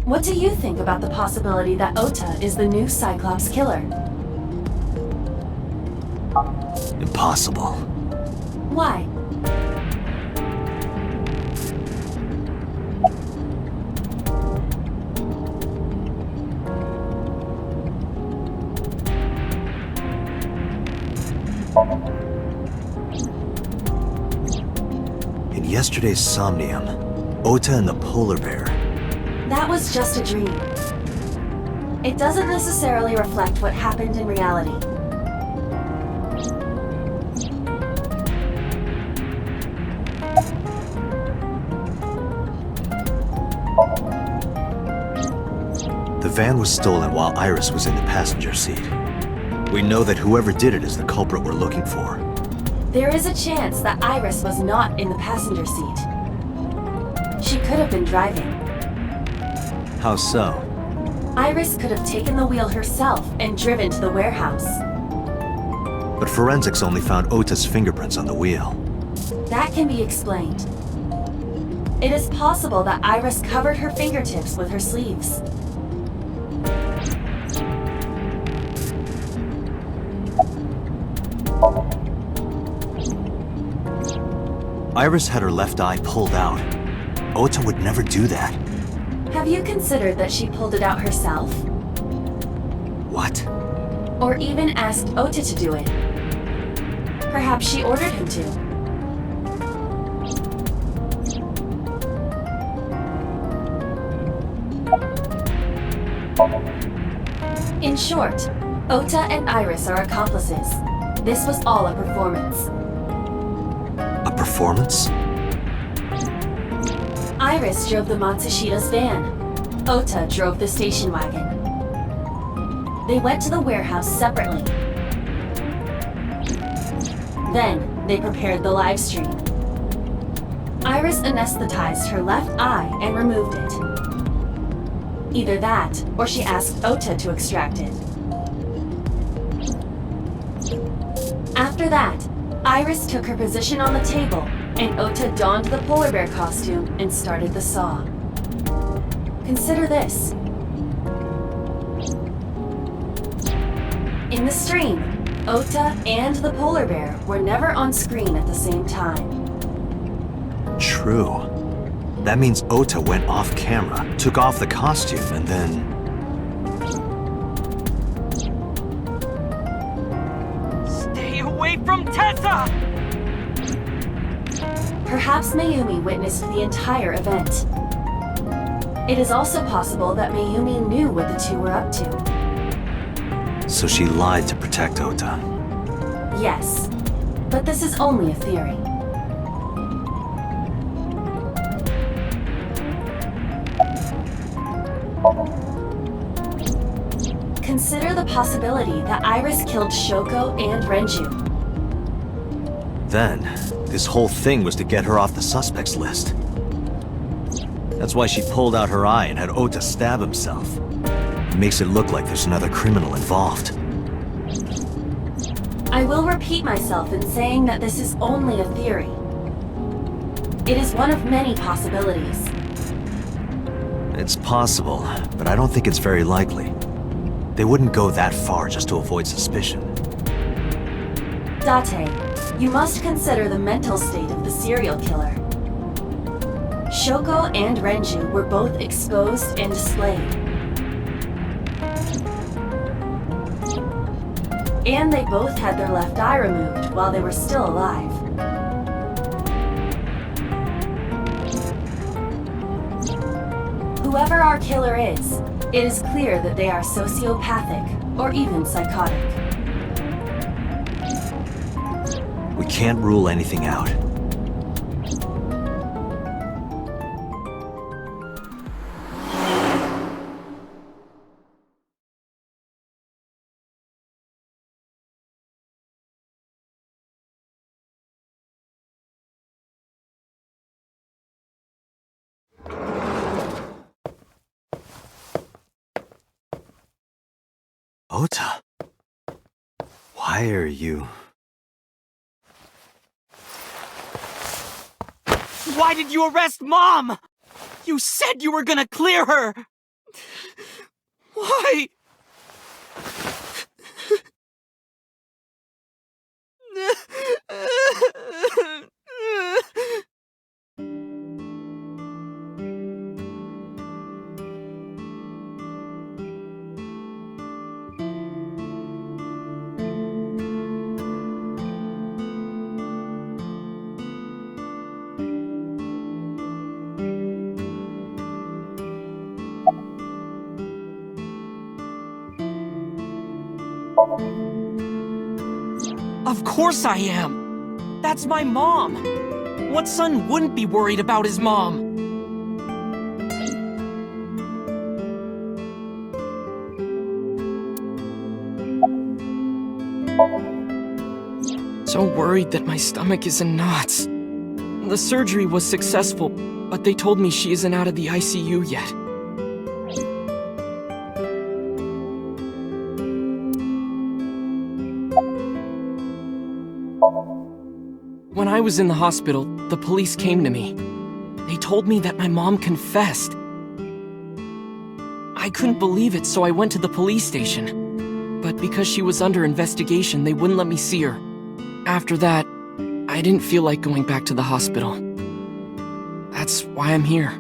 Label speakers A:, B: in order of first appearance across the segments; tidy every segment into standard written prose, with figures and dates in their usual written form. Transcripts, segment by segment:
A: What do you think about the possibility that Ota is the new Cyclops killer?
B: Impossible.
A: Why?
B: In yesterday's Somnium, Ota and the polar bear.
A: That was just a dream. It doesn't necessarily reflect what happened in reality.
B: The van was stolen while Iris was in the passenger seat. We know that whoever did it is the culprit we're looking for.
A: There is a chance that Iris was not in the passenger seat. She could have been driving.
B: How so?
A: Iris could have taken the wheel herself and driven to the warehouse.
B: But forensics only found Ota's fingerprints on the wheel.
A: That can be explained. It is possible that Iris covered her fingertips with her sleeves.
B: Iris had her left eye pulled out. Ota would never do that.
A: Have you considered that she pulled it out herself?
B: What?
A: Or even asked Ota to do it? Perhaps she ordered him to. In short, Ota and Iris are accomplices. This was all a performance.
B: A performance?
A: Iris drove the Matsushida's van. Ota drove the station wagon. They went to the warehouse separately. Then, they prepared the live stream. Iris anesthetized her left eye and removed it. Either that, or she asked Ota to extract it. After that, Iris took her position on the table, and Ota donned the polar bear costume and started the saw. Consider this. In the stream, Ota and the polar bear were never on screen at the same time.
B: True. That means Ota went off camera, took off the costume, and then...
C: Stay away from Tessa!
A: Perhaps Mayumi witnessed the entire event. It is also possible that Mayumi knew what the two were up to.
B: So she lied to protect Ota.
A: Yes, but this is only a theory. Consider the possibility that Iris killed Shoko and Renju.
B: Then, this whole thing was to get her off the suspects list. That's why she pulled out her eye and had Ota stab himself. It makes it look like there's another criminal involved.
A: I will repeat myself in saying that this is only a theory. It is one of many possibilities.
B: It's possible, but I don't think it's very likely. They wouldn't go that far just to avoid suspicion.
A: Date, you must consider the mental state of the serial killer. Shoko and Renju were both exposed and displayed. And they both had their left eye removed while they were still alive. Whoever our killer is, it is clear that they are sociopathic or even psychotic.
B: We can't rule anything out. Ota, why are you...
C: Why did you arrest Mom? You said you were gonna clear her! Why? Of course I am! That's my mom! What son wouldn't be worried about his mom? So worried that my stomach is in knots. The surgery was successful, but they told me she isn't out of the ICU yet. When I was in the hospital, the police came to me. They told me that my mom confessed. I couldn't believe it, so I went to the police station. But because she was under investigation, they wouldn't let me see her. After that, I didn't feel like going back to the hospital. That's why I'm here.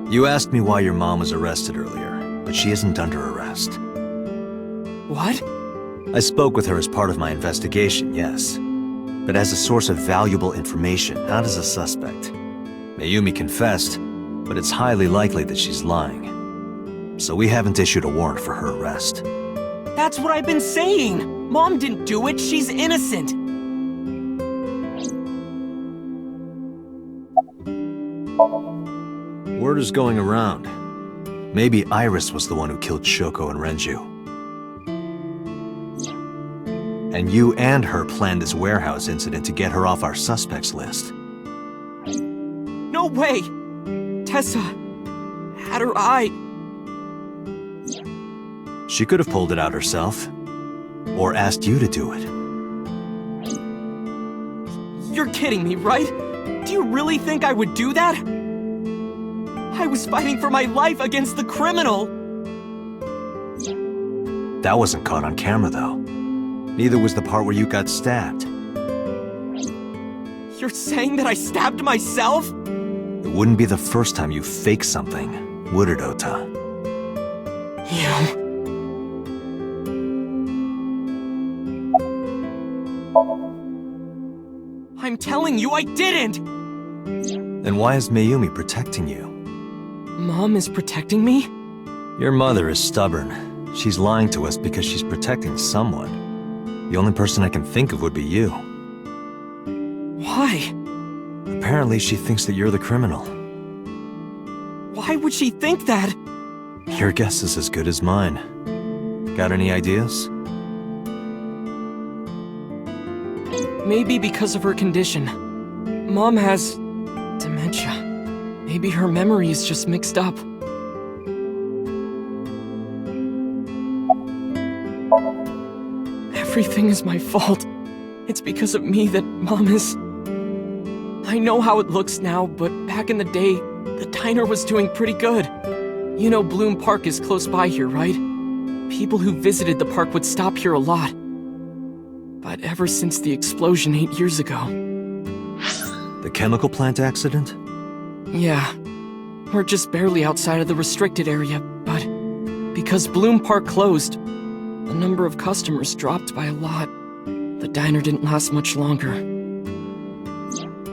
B: You asked me why your mom was arrested earlier, but she isn't under arrest.
C: What?
B: I spoke with her as part of my investigation, yes. But as a source of valuable information, not as a suspect. Mayumi confessed, but it's highly likely that she's lying. So we haven't issued a warrant for her arrest.
C: That's what I've been saying! Mom didn't do it, she's innocent!
B: Word is going around. Maybe Iris was the one who killed Shoko and Renju. And you and her planned this warehouse incident to get her off our suspects list.
C: No way! Tessa had her eye.
B: She could have pulled it out herself. Or asked you to do it.
C: You're kidding me, right? Do you really think I would do that? I was fighting for my life against the criminal!
B: That wasn't caught on camera, though. Neither was the part where you got stabbed.
C: You're saying that I stabbed myself?
B: It wouldn't be the first time you faked something, would it, Ota?
C: You... I'm telling you I didn't!
B: Then why is Mayumi protecting you?
C: Mom is protecting me?
B: Your mother is stubborn. She's lying to us because she's protecting someone. The only person I can think of would be you.
C: Why?
B: Apparently she thinks that you're the criminal.
C: Why would she think that?
B: Your guess is as good as mine. Got any ideas?
C: Maybe because of her condition. Mom has... dementia. Maybe her memory is just mixed up. Everything is my fault. It's because of me that Mom is... I know how it looks now, but back in the day, the diner was doing pretty good. You know Bloom Park is close by here, right? People who visited the park would stop here a lot. But ever since the explosion 8 years ago...
B: The chemical plant accident?
C: Yeah. We're just barely outside of the restricted area, but... because Bloom Park closed, the number of customers dropped by a lot. The diner didn't last much longer.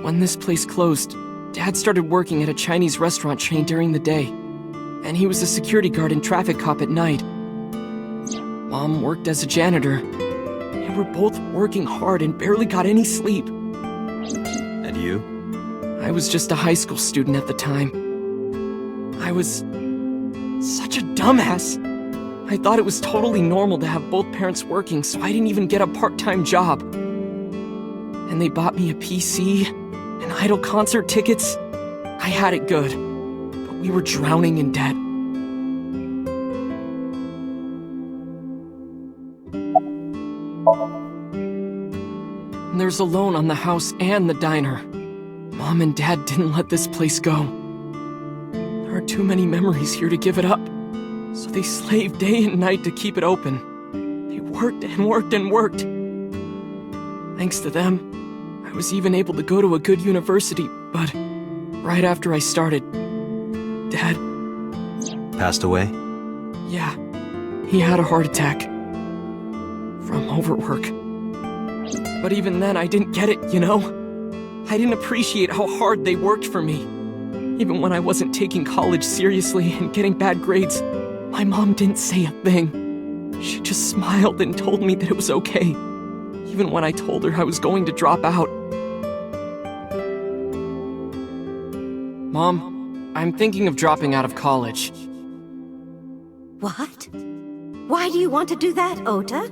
C: When this place closed, Dad started working at a Chinese restaurant chain during the day, and he was a security guard and traffic cop at night. Mom worked as a janitor. They were both working hard and barely got any sleep.
B: And you?
C: I was just a high school student at the time. I was such a dumbass. I thought it was totally normal to have both parents working, so I didn't even get a part-time job. And they bought me a PC and Idol concert tickets. I had it good, but we were drowning in debt. years alone on the house and the diner. Mom and Dad didn't let this place go. There are too many memories here to give it up, so they slaved day and night to keep it open. They worked and worked and worked. Thanks to them, I was even able to go to a good university, but right after I started, Dad...
B: Passed away?
C: Yeah, he had a heart attack. From overwork. But even then, I didn't get it, you know? I didn't appreciate how hard they worked for me. Even when I wasn't taking college seriously and getting bad grades, my mom didn't say a thing. She just smiled and told me that it was okay, even when I told her I was going to drop out. Mom, I'm thinking of dropping out of college.
D: What? Why do you want to do that, Ota?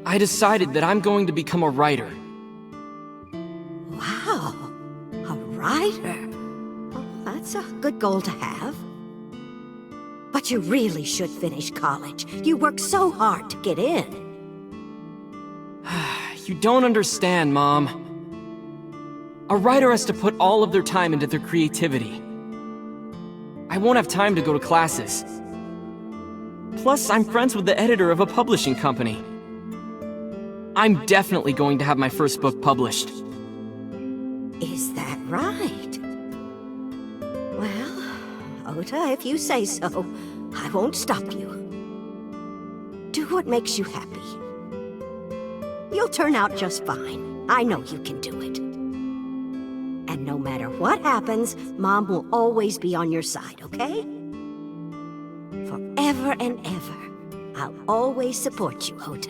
C: I decided that I'm going to become a writer.
D: Wow, a writer. Well, that's a good goal to have. But you really should finish college. You worked so hard to get in.
C: You don't understand, Mom. A writer has to put all of their time into their creativity. I won't have time to go to classes. Plus, I'm friends with the editor of a publishing company. I'm definitely going to have my first book published.
D: Is that right? Well, Ota, if you say so, I won't stop you. Do what makes you happy. You'll turn out just fine. I know you can do it. And no matter what happens, Mom will always be on your side, okay? Forever and ever, I'll always support you, Ota.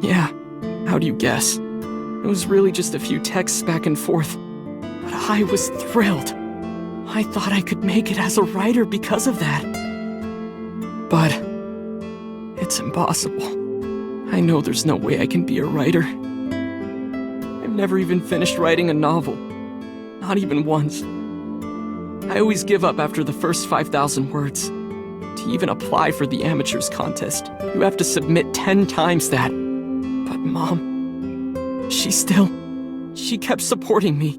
C: Yeah, how do you guess? It was really just a few texts back and forth, but I was thrilled. I thought I could make it as a writer because of that. But it's impossible. I know there's no way I can be a writer. I've never even finished writing a novel. Not even once. I always give up after the first 5,000 words. To even apply for the amateurs contest, you have to submit 10 times that. But Mom, she kept supporting me.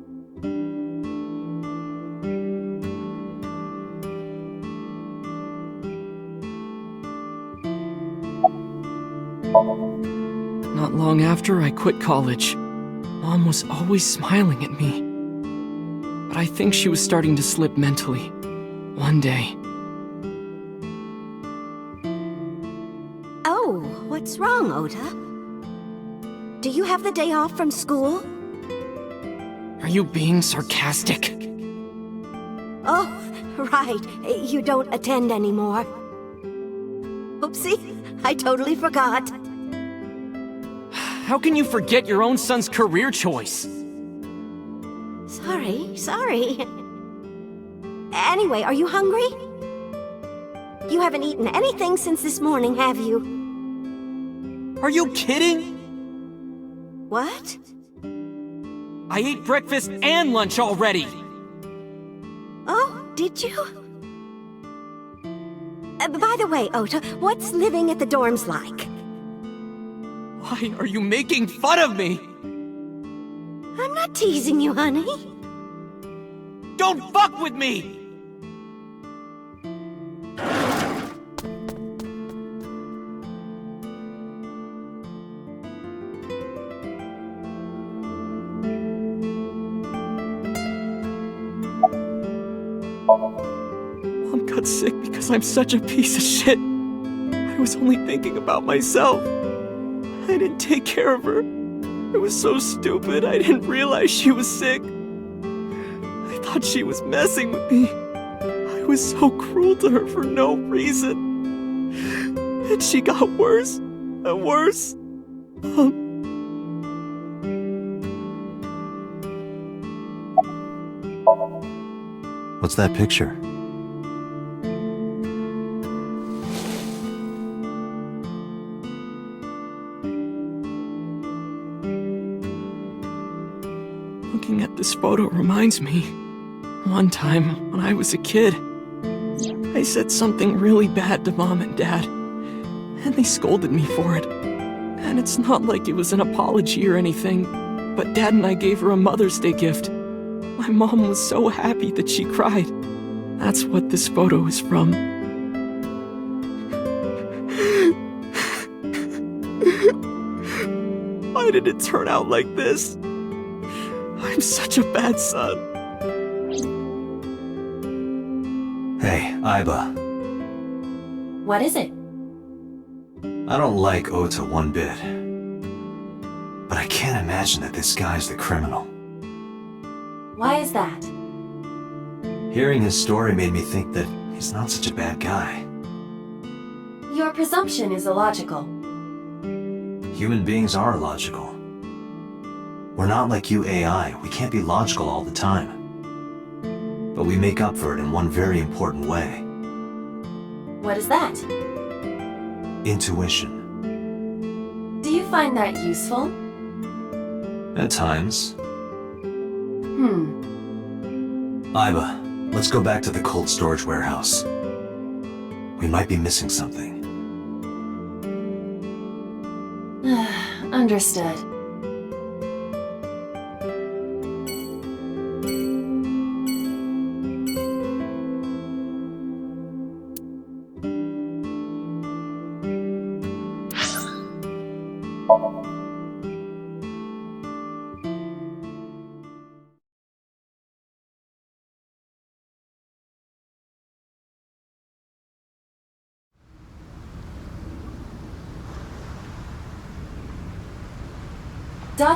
C: Not long after I quit college, Mom was always smiling at me. But I think she was starting to slip mentally. One day.
D: Oh, what's wrong, Ota? Do you have the day off from school?
C: Are you being sarcastic?
D: Oh, right. You don't attend anymore. Oopsie, I totally forgot.
C: How can you forget your own son's career choice?
D: Sorry. Anyway, are you hungry? You haven't eaten anything since this morning, have you?
C: Are you kidding?
D: What?
C: I ate breakfast and lunch already!
D: Oh, did you? By the way, Ota, what's living at the dorms like?
C: Why are you making fun of me?
D: I'm not teasing you, honey.
C: Don't fuck with me! Mom got sick because I'm such a piece of shit. I was only thinking about myself. I didn't take care of her. I was so stupid, I didn't realize she was sick. I thought she was messing with me. I was so cruel to her for no reason. And she got worse and worse.
B: What's that picture?
C: photo reminds me. One time, when I was a kid, I said something really bad to Mom and Dad, and they scolded me for it. And it's not like it was an apology or anything, but Dad and I gave her a Mother's Day gift. My mom was so happy that she cried. That's what this photo is from. Why did it turn out like this? I'm such a bad son.
B: Hey, Aiba.
A: What is it?
B: I don't like Ota one bit. But I can't imagine that this guy's the criminal.
A: Why is that?
B: Hearing his story made me think that he's not such a bad guy.
A: Your presumption is illogical.
B: Human beings are illogical. We're not like you AI, we can't be logical all the time. But we make up for it in one very important way.
A: What is that?
B: Intuition.
A: Do you find that useful?
B: At times. Aiba, let's go back to the cold storage warehouse. We might be missing something.
A: Understood.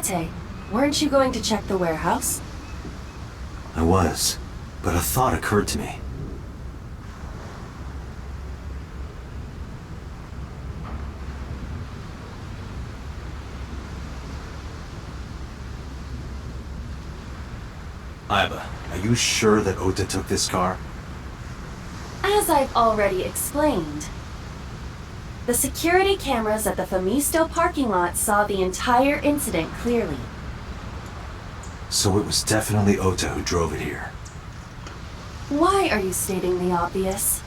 A: Date, weren't you going to check the warehouse?
B: I was, but a thought occurred to me. Aiba, are you sure that Ota took this car?
A: As I've already explained, the security cameras at the Famisto parking lot saw the entire incident clearly.
B: So it was definitely Ota who drove it here.
A: Why are you stating the obvious?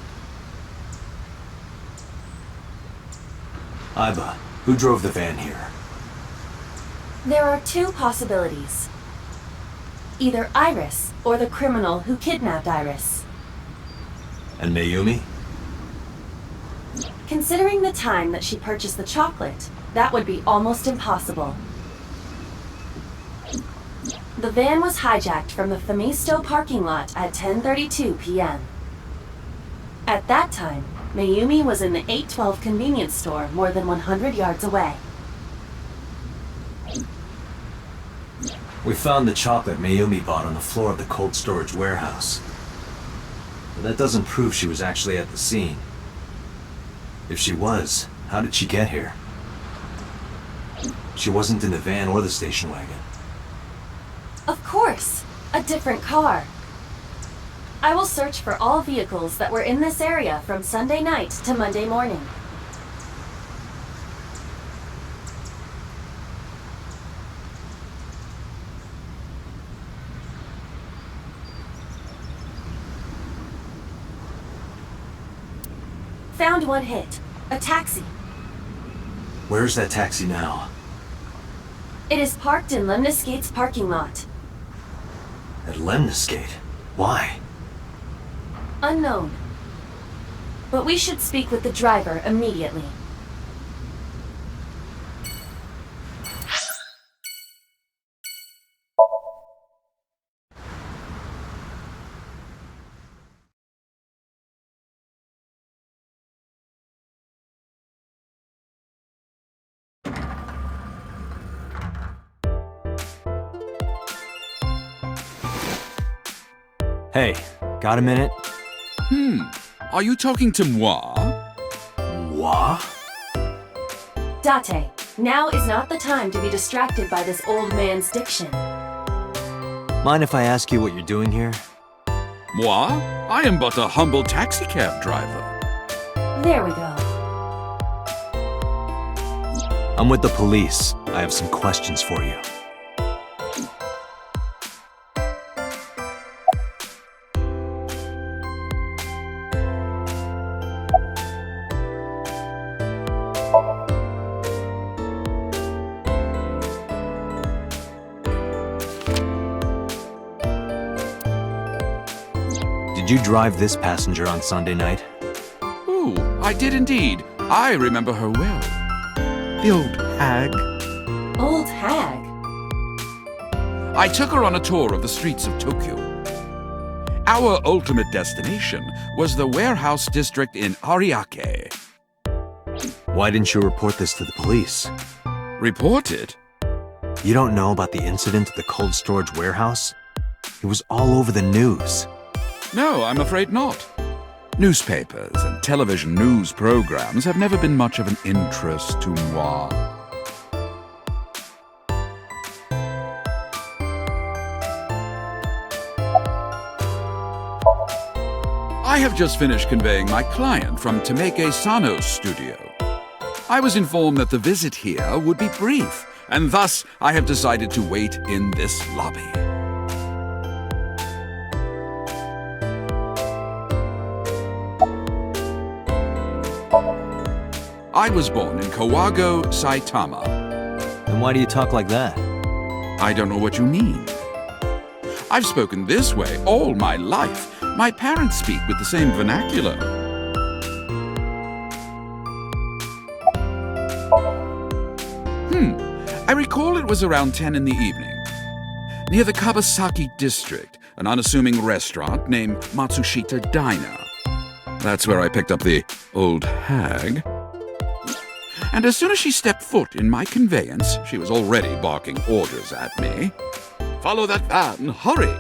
B: Aiba, who drove the van here?
A: There are two possibilities. Either Iris or the criminal who kidnapped Iris.
B: And Mayumi?
A: Considering the time that she purchased the chocolate, that would be almost impossible. The van was hijacked from the Famisto parking lot at 10:32 p.m. At that time, Mayumi was in the 812 convenience store more than 100 yards away.
B: We found the chocolate Mayumi bought on the floor of the cold storage warehouse. But that doesn't prove she was actually at the scene. If she was, how did she get here? She wasn't in the van or the station wagon.
A: Of course, a different car. I will search for all vehicles that were in this area from Sunday night to Monday morning. Found one hit. A taxi.
B: Where's that taxi now?
A: It is parked in Lemniscate's parking lot.
B: At Lemniscate? Why?
A: Unknown. But we should speak with the driver immediately.
B: Hey, got a minute?
E: Are you talking to moi?
B: Moi?
A: Date, now is not the time to be distracted by this old man's diction.
B: Mind if I ask you what you're doing here?
E: Moi? I am but a humble taxicab driver.
A: There we go.
B: I'm with the police. I have some questions for you. Did you drive this passenger on Sunday night?
E: Oh, I did indeed. I remember her well. The old hag.
A: Old hag?
E: I took her on a tour of the streets of Tokyo. Our ultimate destination was the warehouse district in Ariake.
B: Why didn't you report this to the police?
E: Report it?
B: You don't know about the incident at the cold storage warehouse? It was all over the news.
E: No, I'm afraid not. Newspapers and television news programs have never been much of an interest to moi. I have just finished conveying my client from Tameke Sano's studio. I was informed that the visit here would be brief, and thus I have decided to wait in this lobby. I was born in Kawago, Saitama.
B: Then why do you talk like that?
E: I don't know what you mean. I've spoken this way all my life. My parents speak with the same vernacular. I recall it was around 10 in the evening. Near the Kabasaki district, an unassuming restaurant named Matsushita Diner. That's where I picked up the old hag. And as soon as she stepped foot in my conveyance, she was already barking orders at me. Follow that van, hurry!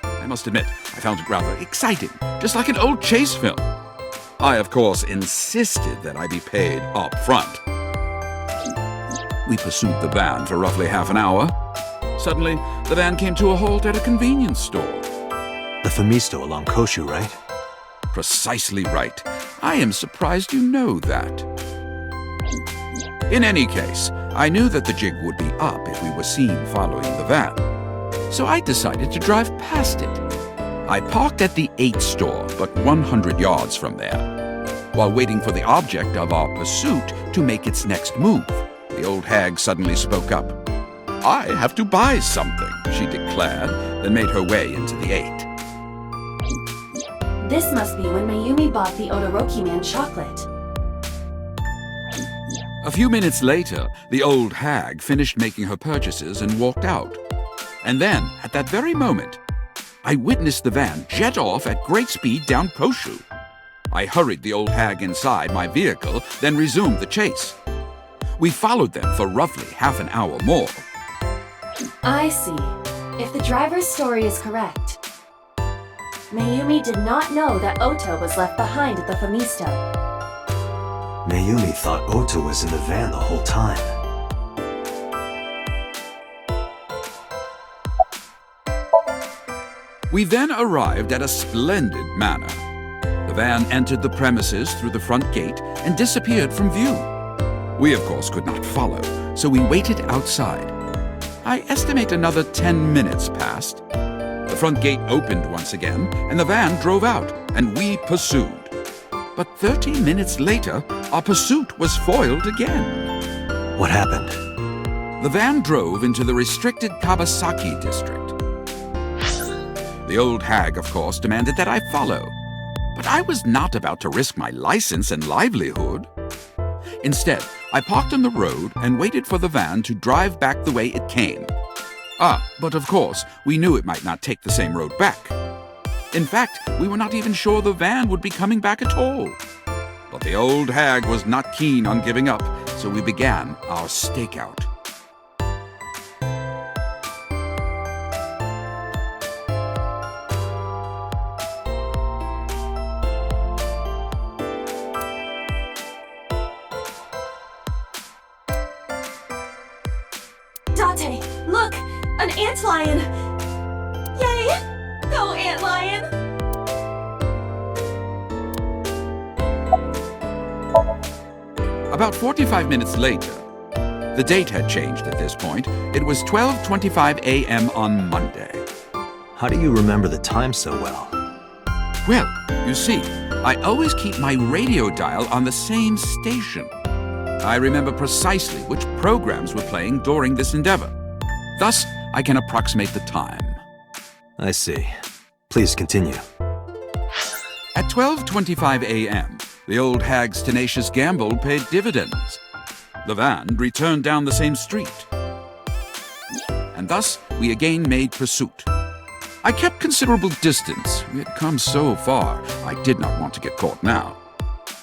E: I must admit, I found it rather exciting, just like an old chase film. I, of course, insisted that I be paid up front. We pursued the van for roughly half an hour. Suddenly, the van came to a halt at a convenience store.
B: The Famisto along Koshu, right?
E: Precisely right. I am surprised you know that. In any case, I knew that the jig would be up if we were seen following the van. So I decided to drive past it. I parked at the 8 store, but 100 yards from there, while waiting for the object of our pursuit to make its next move. The old hag suddenly spoke up. I have to buy something, she declared, then made her way into the 8.
A: This must be when Mayumi bought the Odoroki Man chocolate.
E: A few minutes later, the old hag finished making her purchases and walked out. And then, at that very moment, I witnessed the van jet off at great speed down Koshu. I hurried the old hag inside my vehicle, then resumed the chase. We followed them for roughly half an hour more.
A: I see. If the driver's story is correct, Mayumi did not know that Ota was left behind at the Famisto.
B: Mayumi thought Ota was in the van the whole time.
E: We then arrived at a splendid manor. The van entered the premises through the front gate and disappeared from view. We, of course, could not follow, so we waited outside. I estimate another 10 minutes passed. The front gate opened once again, and the van drove out, and we pursued. But 30 minutes later, our pursuit was foiled again.
B: What happened?
E: The van drove into the restricted Kabasaki district. The old hag, of course, demanded that I follow. But I was not about to risk my license and livelihood. Instead, I parked on the road and waited for the van to drive back the way it came. But of course, we knew it might not take the same road back. In fact, we were not even sure the van would be coming back at all. But the old hag was not keen on giving up, so we began our stakeout.
A: Date, look! An antlion! Yay! Go, antlion!
E: About 45 minutes later, the date had changed at this point. It was 12:25 a.m. on Monday.
B: How do you remember the time so well?
E: Well, you see, I always keep my radio dial on the same station. I remember precisely which programs were playing during this endeavor. Thus, I can approximate the time.
B: I see. Please continue.
E: At 12:25 a.m., the old hag's tenacious gamble paid dividends. The van returned down the same street. And thus, we again made pursuit. I kept considerable distance. We had come so far, I did not want to get caught now.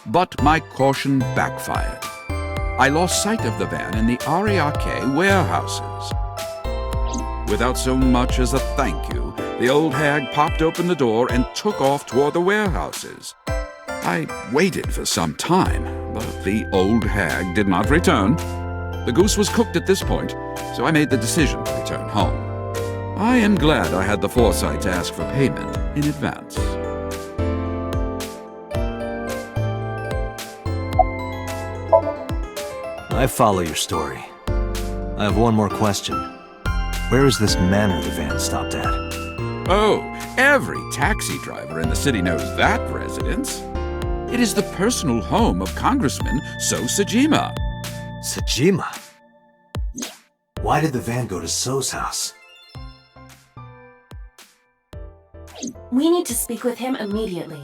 E: But my caution backfired. I lost sight of the van in the Ariake warehouses. Without so much as a thank you, the old hag popped open the door and took off toward the warehouses. I waited for some time, but the old hag did not return. The goose was cooked at this point, so I made the decision to return home. I am glad I had the foresight to ask for payment in advance.
B: I follow your story. I have one more question. Where is this manor the van stopped at?
E: Oh, every taxi driver in the city knows that residence. It is the personal home of Congressman So Sajima.
B: Sajima? Why did the van go to So's house?
A: We need to speak with him immediately.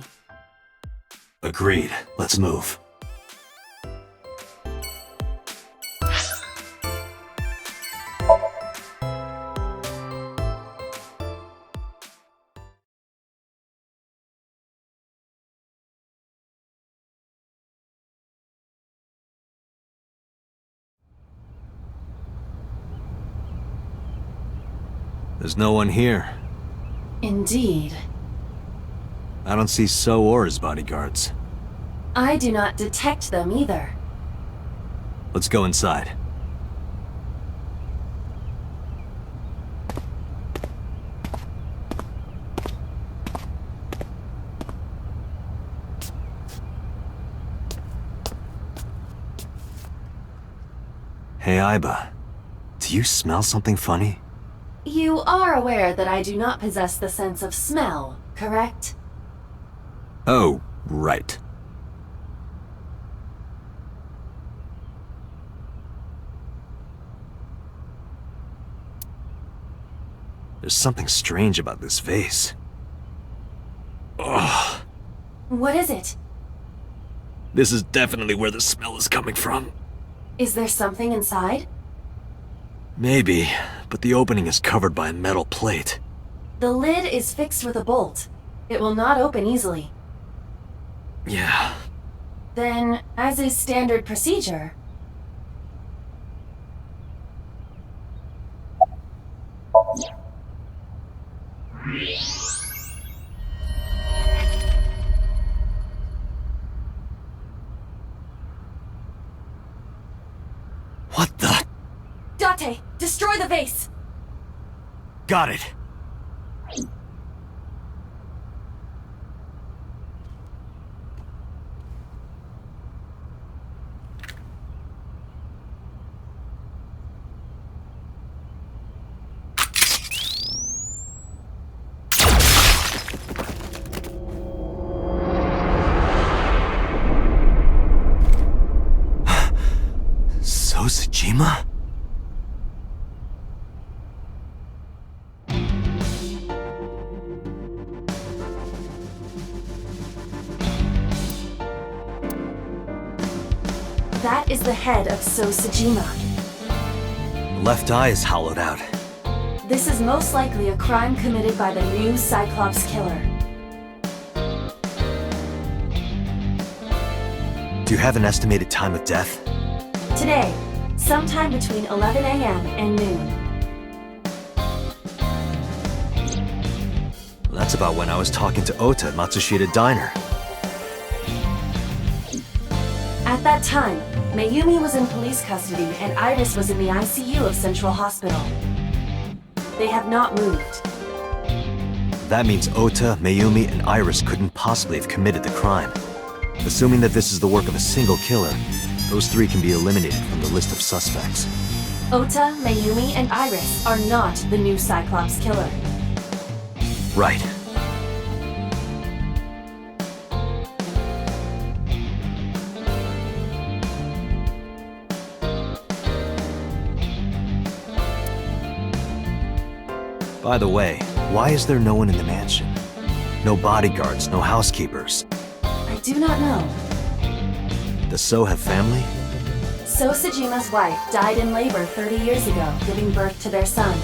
B: Agreed. Let's move. There's no one here.
A: Indeed.
B: I don't see So or his bodyguards.
A: I do not detect them either.
B: Let's go inside. Hey, Aiba. Do you smell something funny?
A: You are aware that I do not possess the sense of smell, correct?
B: Oh, right. There's something strange about this vase. Ugh.
A: What is it?
B: This is definitely where the smell is coming from.
A: Is there something inside?
B: Maybe, but the opening is covered by a metal plate.
A: The lid is fixed with a bolt. It will not open easily.
B: Yeah.
A: Then, as is standard procedure...
B: What the?
A: Date, destroy the vase!
B: Got it. So Sajima?
A: That is the head of So Sajima.
B: The left eye is hollowed out.
A: This is most likely a crime committed by the new Cyclops killer.
B: Do you have an estimated time of death?
A: Today, sometime between 11 a.m. and noon.
B: That's about when I was talking to Ota at Matsushita Diner.
A: At that time, Mayumi was in police custody and Iris was in the ICU of Central Hospital. They have not moved.
B: That means Ota, Mayumi, and Iris couldn't possibly have committed the crime. Assuming that this is the work of a single killer, those three can be eliminated from the list of suspects.
A: Ota, Mayumi, and Iris are not the new Cyclops killer.
B: Right. By the way, why is there no one in the mansion? No bodyguards, no housekeepers.
A: I do not know.
B: Does So have family?
A: So Sajima's wife died in labor 30 years ago, giving birth to their son.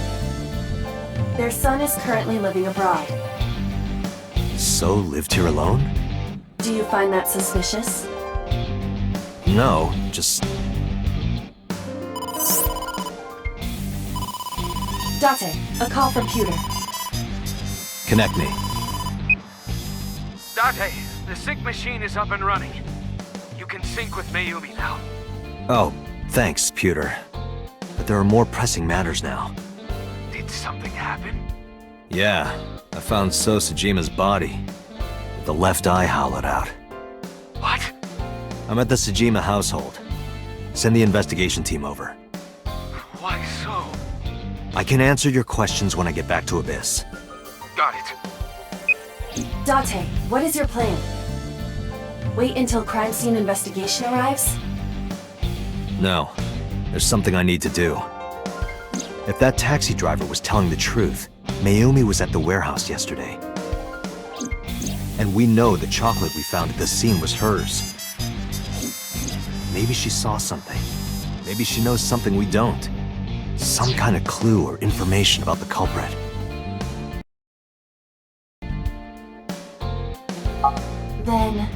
A: Their son is currently living abroad.
B: So lived here alone?
A: Do you find that suspicious?
B: No, just...
A: Date, a call from Pewter.
B: Connect me.
F: Date, the sync machine is up and running. You can sync with Mayumi now.
B: Oh, thanks, Pewter. But there are more pressing matters now.
F: Did something happen?
B: Yeah, I found So Sajima's body. With the left eye hollowed out.
F: What?
B: I'm at the Sajima household. Send the investigation team over.
F: Why so?
B: I can answer your questions when I get back to Abyss.
F: Got it.
A: Date, what is your plan? Wait until crime scene investigation arrives?
B: No, there's something I need to do. If that taxi driver was telling the truth, Mayumi was at the warehouse yesterday. And we know the chocolate we found at the scene was hers. Maybe she saw something. Maybe she knows something we don't. Some kind of clue or information about the culprit.
A: Then...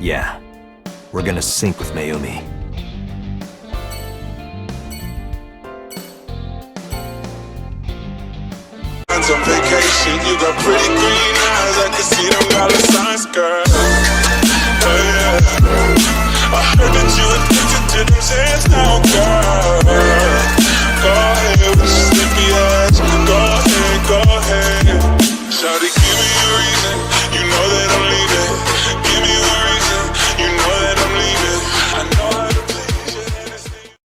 B: Yeah, we're gonna sync with Mayumi.
G: On vacation, you got pretty green eyes, I can see them dollar signs, girl.